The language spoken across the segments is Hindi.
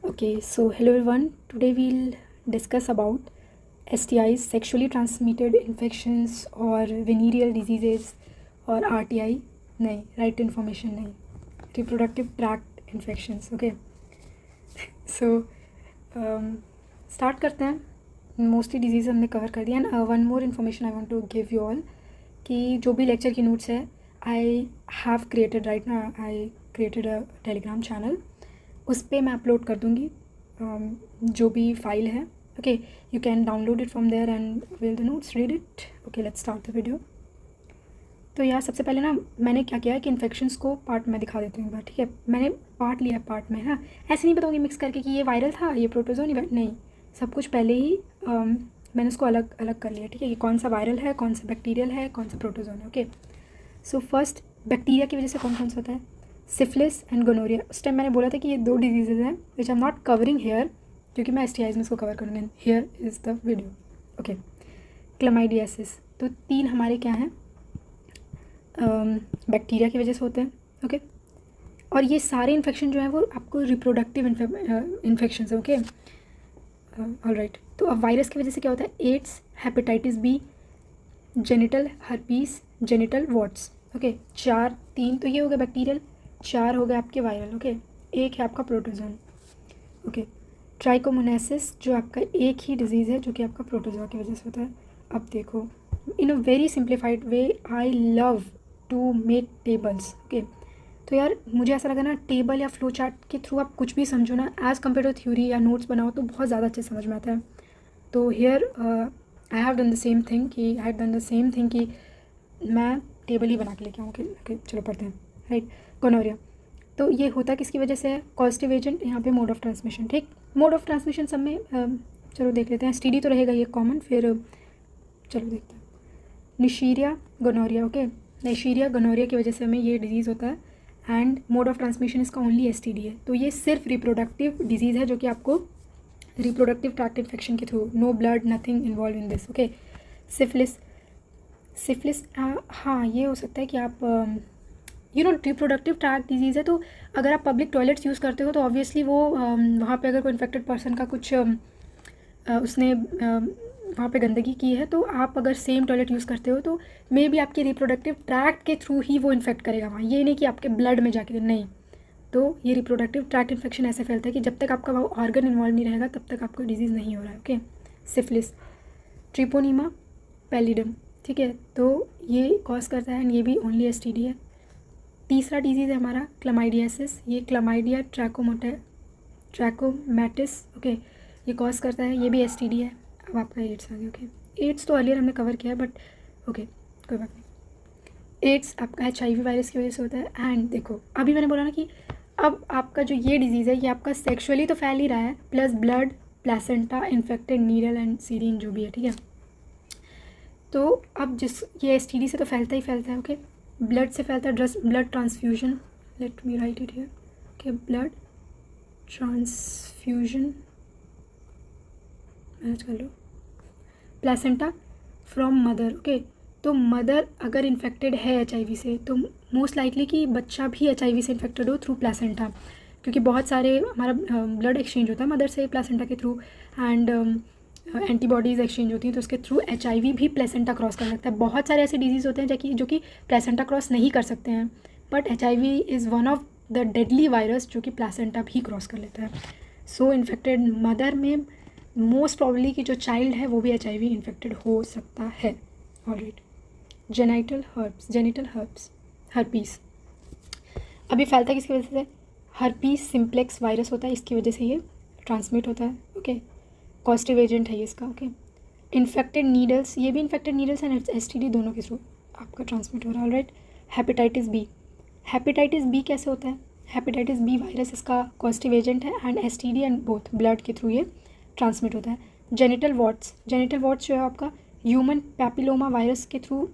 Okay, so hello everyone. Today we'll discuss about STIs, sexually transmitted infections or venereal diseases or RTI. नहीं, right information नहीं, reproductive tract infections. Okay, so start करते हैं. मोस्टली डिजीज़ हमने कवर कर दिया. And one more information I want to give you all कि जो भी लेक्चर की नोट्स है आई हैव क्रिएटेड राइट ना I created a Telegram channel. उस पर मैं अपलोड कर दूँगी जो भी फाइल है. Okay, you can download it from there and will the notes read it. Okay, let's start the video. तो यार सबसे पहले ना मैंने क्या किया है कि इन्फेक्शंस को पार्ट में दिखा देती हूँ एक बार. ठीक है, मैंने पार्ट लिया पार्ट में है. ऐसे नहीं बताऊँगी मिक्स करके कि ये वायरल था ये प्रोटोजोन नहीं, सब कुछ पहले ही मैंने उसको अलग अलग कर लिया. ठीक है, कि कौन सा वायरल है, कौन सा बैक्टीरियल है, कौन सा प्रोटोजोन है. ओके, सो फर्स्ट बैक्टीरिया की वजह से कौन कौन सा होता है? Syphilis and gonorrhoea. उस टाइम मैंने बोला था कि ये दो डिजीज़ेज हैं which I am not covering here, क्योंकि मैं STIs में इसको कवर करूँगी. Here is the video. Okay, chlamydiasis. तो तीन हमारे क्या हैं, बैक्टीरिया की वजह से होते हैं. ओके, और ये सारे इन्फेक्शन जो है वो आपको रिप्रोडक्टिव इन्फेक्शन है. Okay, all right. तो अब वायरस की वजह से क्या होता है? AIDS, hepatitis B, genital herpes, genital warts. Okay, 3 तो ये हो गया बैक्टीरियल, 4 हो गए आपके वायरल. ओके, एक है आपका प्रोटोजोन. ओके, ट्राइकोमोनासिस जो आपका एक ही डिजीज़ है जो कि आपका प्रोटोजोआ की वजह से होता है. अब देखो, in a very simplified way I love to make tables. Okay, तो यार मुझे ऐसा लगा ना टेबल या फ्लो चार्ट के थ्रू आप कुछ भी समझो ना एज़ कम्पेयर टू थ्योरी या नोट्स बनाओ तो बहुत ज़्यादा अच्छे समझ में आता है. तो here I have done the same thing कि मैं टेबल ही बना के लेके आऊँ. ओके, चलो पढ़ते हैं. Right, gonorrhoea. तो ये होता किसकी वजह से है? Causative agent. यहाँ पे मोड ऑफ ट्रांसमिशन. ठीक, मोड ऑफ ट्रांसमिशन सब में चलो देख लेते हैं. STD तो रहेगा ये कॉमन. फिर चलो देखते हैं. निशीरिया गोनोरिया. ओके, निशीरिया गोनोरिया की वजह से हमें ये डिजीज़ होता है एंड मोड ऑफ ट्रांसमिशन इसका ओनली STD है. तो ये सिर्फ रिप्रोडक्टिव डिजीज़ है जो कि आपको रिप्रोडक्टिव ट्रैक्ट इन्फेक्शन के through, no blood nothing involve in this. Okay, syphilis हाँ ये हो सकता है कि आप रिप्रोडक्टिव ट्रैक्ट डिजीज़ है. तो अगर आप पब्लिक टॉयलेट्स यूज़ करते हो तो ऑब्वियसली वो वहाँ पे अगर कोई इन्फेक्टेड पर्सन का कुछ उसने वहाँ पे गंदगी की है तो आप अगर सेम टॉयलेट यूज़ करते हो तो मे बी आपके रिप्रोडक्टिव ट्रैक्ट के थ्रू ही वो इन्फेक्ट करेगा वहाँ. ये नहीं कि आपके ब्लड में जाके, नहीं. तो ये रिप्रोडक्टिव ट्रैक्ट इन्फेक्शन ऐसे फैलता है कि जब तक आपका वो ऑर्गन इन्वॉल्व नहीं रहेगा तब तक आपको डिजीज़ नहीं हो रहा है. Okay, syphilis, ट्रिपोनीमा pallidum. ठीक है, तो ये कॉज करता है एंड ये भी ओनली STD है. तीसरा डिजीज़ है हमारा क्लमाइडियासिस. ये क्लमाइडिया ट्रैकोमैटिस. ओके, ये कॉज करता है, ये भी STD है. अब आपका एड्स आ गया. ओके, एड्स तो अर्लियर हमने कवर किया है बट ओके कोई बात नहीं. एड्स आपका HIV वायरस की वजह से होता है. एंड देखो अभी मैंने बोला ना कि अब आपका जो ये डिजीज़ है ये आपका सेक्सुअली तो फैल ही रहा है, plus blood, placenta, infected needle and serine जो भी है. ठीक है, तो अब ये STD से तो फैलता ही फैलता है. ओके, ब्लड से फैलता है, blood transfusion. Let me write it here. Okay, blood transfusion manage कर लो. Placenta from mother. ओके, तो मदर अगर इन्फेक्टेड है HIV से तो मोस्ट लाइकली कि बच्चा भी HIV से इन्फेक्टेड हो थ्रू प्लेसेंटा, क्योंकि बहुत सारे हमारा ब्लड एक्सचेंज होता है मदर से प्लेसेंटा के थ्रू एंड एंटीबॉडीज़ एक्सचेंज होती हैं तो उसके थ्रू HIV भी प्लेसेंटा क्रॉस कर सकता है. बहुत सारे ऐसे डिजीज़ होते हैं जो कि प्लेसेंटा क्रॉस नहीं कर सकते हैं, but HIV is one of the deadly virus जो कि प्लेसेंटा भी क्रॉस कर लेता है. सो इन्फेक्टेड मदर में मोस्ट प्रॉब्ली कि जो चाइल्ड है वो भी HIV इन्फेक्टेड हो सकता है. Alright, genital herpes. अभी फैलता है किसकी वजह से? हर्पीस सिम्प्लेक्स वायरस होता है, इसकी वजह से ये ट्रांसमिट होता है. ओके, कॉजेटिव एजेंट है ये इसका. ओके, इन्फेक्टेड नीडल्स, ये भी इन्फेक्टेड नीडल्स एंड STD दोनों के थ्रू आपका ट्रांसमिट हो रहा है. ऑलराइट, हेपेटाइटिस बी कैसे होता है? हेपेटाइटिस बी वायरस इसका कॉजेटिव एजेंट है and STD and both blood के थ्रू ये ट्रांसमिट होता है. जेनिटल वॉट्स जो है आपका ह्यूमन पैपिलोमा वायरस के थ्रू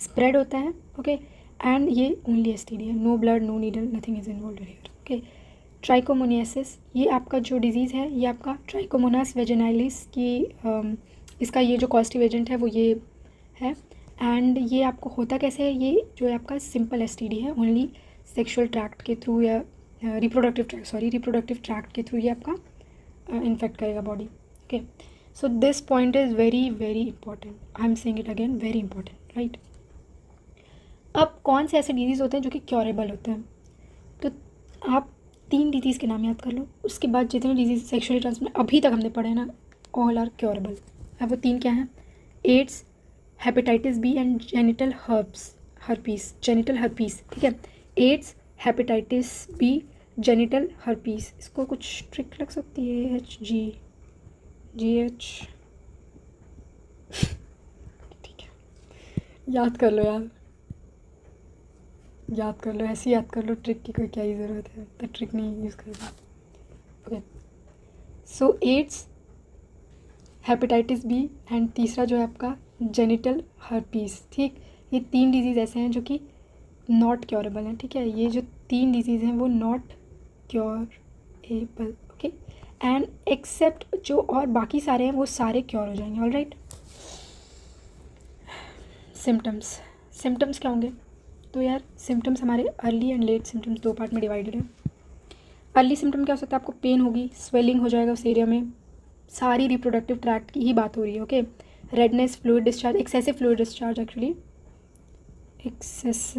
स्प्रेड होता है. ओके, एंड ये ओनली STD है, no blood no needle nothing is involve here. Okay, trichomoniasis, ये आपका जो डिजीज़ है ये आपका ट्राइकोमोनास वेजिनालिस की इसका ये जो कॉजेटिव एजेंट है वो ये है. एंड ये आपको होता कैसे है? ये जो है आपका सिंपल STD है, ओनली सेक्सुअल ट्रैक्ट के थ्रू या रिप्रोडक्टिव ट्रैक्ट के थ्रू ये आपका इन्फेक्ट करेगा body. Okay, so this point is very very important, I am saying it again, very important, right. अब कौन से ऐसे डिजीज़ होते हैं जो कि क्योरेबल होते हैं? तो आप 3 डिजीज़ के नाम याद कर लो, उसके बाद जितने डिजीज़ सेक्शुअली ट्रांसमिटेड अभी तक हमने पढ़े ना, ऑल आर क्योरेबल। अब वो 3 क्या हैं? AIDS, hepatitis B and genital herpes, genital herpes, ठीक है। AIDS, hepatitis B, genital herpes. इसको कुछ ट्रिक लग सकती है, HGH, ठीक है, याद कर लो यार, याद कर लो, ऐसे याद कर लो, ट्रिक की कोई क्या ही ज़रूरत है, तो ट्रिक नहीं यूज़ करेगा। Okay, so AIDS, hepatitis B and तीसरा जो है आपका जेनिटल हर्पीस, ठीक। ये 3 डिजीज़ ऐसे हैं जो कि नॉट क्योरेबल हैं, ठीक है। ये जो 3 डिजीज़ हैं वो not curable, okay. And except जो और बाकी सारे हैं वो सारे क्योर हो जाएंगे, ऑल राइट। सिम्टम्स क्या होंगे? तो यार सिम्टम्स हमारे early and let symptoms 2 part में डिवाइडेड है। अर्ली सिम्टम क्या हो सकता है? आपको पेन होगी, स्वेलिंग हो जाएगा उस एरिया में, सारी रिप्रोडक्टिव ट्रैक्ट की ही बात हो रही है, okay. Redness, fluid discharge, excessive fluid discharge, actually access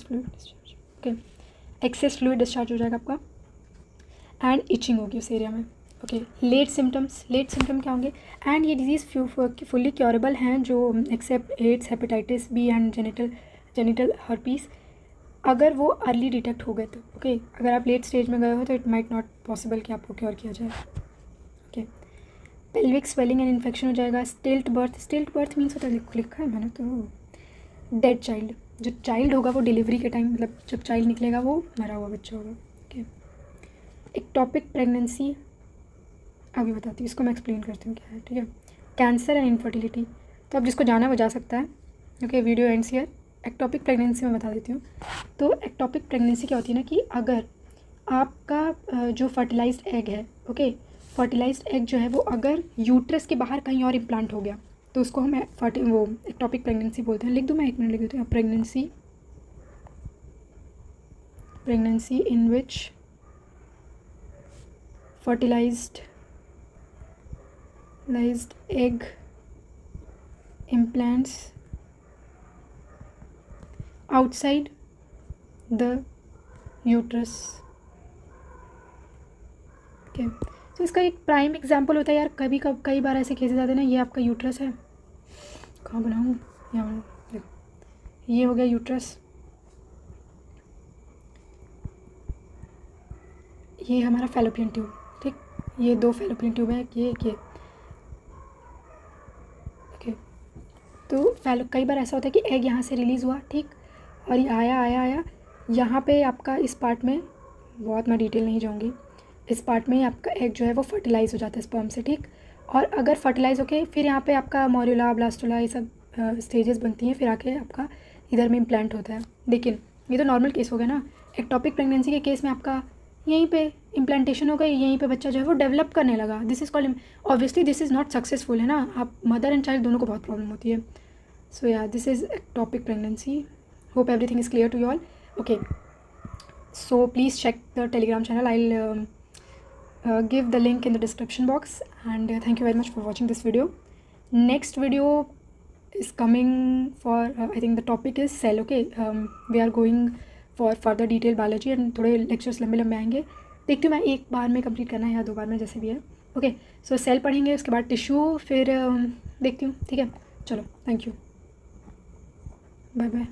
fluid discharge, okay, access fluid discharge हो जाएगा आपका, एंड इचिंग होगी उस एरिया में, ओके। लेट सिम्टम क्या होंगे? एंड ये डिजीज़ फुल्ली क्योरेबल हैं जो except AIDS, hepatitis B and genital herpes, अगर वो अर्ली डिटेक्ट हो गए तो, ओके। अगर आप लेट स्टेज में गए हो तो इट माइट नॉट पॉसिबल कि आपको क्योर किया जाए, okay. Pelvic swelling and infection हो जाएगा। स्टिल्ट बर्थ मीन्स होता है, लिखा है मैंने तो, डेड चाइल्ड, जो चाइल्ड होगा वो डिलीवरी के टाइम, मतलब जब चाइल्ड निकलेगा वो मरा हुआ बच्चा होगा, ओके। एक्टोपिक प्रेगनेंसी अभी बताती हूँ, इसको मैं एक्सप्लेन करती हूँ क्या है, ठीक है। कैंसर एंड इनफर्टिलिटी, तो अब जिसको जाना है वो जा सकता है, okay. Video ends here. Ectopic pregnancy मैं बता देती हूँ। तो एक्टोपिक प्रेगनेंसी क्या होती है ना कि अगर आपका जो फर्टिलाइज्ड एग है, ओके, फर्टिलाइज्ड एग जो है वो अगर यूट्रस के बाहर कहीं और इम्प्लांट हो गया तो उसको हम वो एक्टोपिक प्रेगनेंसी बोलते हैं। लिख दूँ मैं, 1 मिनट लिख देती हूँ। Pregnancy in which fertilised egg implants outside the uterus, okay. तो इसका एक प्राइम एग्जांपल होता है यार, कई बार ऐसे केसेस आते हैं ना, ये आपका यूट्रस है, कहाँ बनाऊँ, यहाँ देखो, ये हो गया यूट्रस, ये हमारा फैलोपियन ट्यूब, ठीक। ये 2 फैलोपियन ट्यूब है, ये तो कई बार ऐसा होता है कि एग यहाँ से रिलीज़ हुआ, ठीक, और ये आया यहाँ पे आपका इस पार्ट में, बहुत मैं डिटेल नहीं जाऊँगी, इस पार्ट में आपका एग जो है वो फर्टिलाइज़ हो जाता है स्पर्म से, ठीक। और अगर फर्टिलाइज़ होके फिर यहाँ पे आपका मोरुला, ब्लास्टुला, ये सब स्टेजेस बनती हैं, फिर आके आपका इधर में इम्प्लांट होता है। लेकिन ये तो नॉर्मल केस हो गया ना। एक्टोपिक प्रेगनेंसी के केस में आपका यहीं पे इम्प्लांटेशन हो गई, यहीं पे बच्चा जो है वो डेवलप करने लगा। This is called, obviously this is not successful, है ना। आप मदर एंड चाइल्ड दोनों को बहुत प्रॉब्लम होती है। So yeah, this is ectopic pregnancy. Hope everything is clear to you all. Okay, so please check the Telegram channel. I'll give the link in the description box, and thank you very much for watching this video. Next video is coming for I think the topic is cell, okay. We are going for further detailed biology, and थोड़े lectures लंबे आएंगे। देखती हूँ मैं, 1 बार में कंप्लीट करना है या 2 बार में, जैसे भी है, ओके। सो सेल पढ़ेंगे, उसके बाद टिश्यू, फिर देखती हूँ, ठीक है। चलो, थैंक यू, बाय बाय।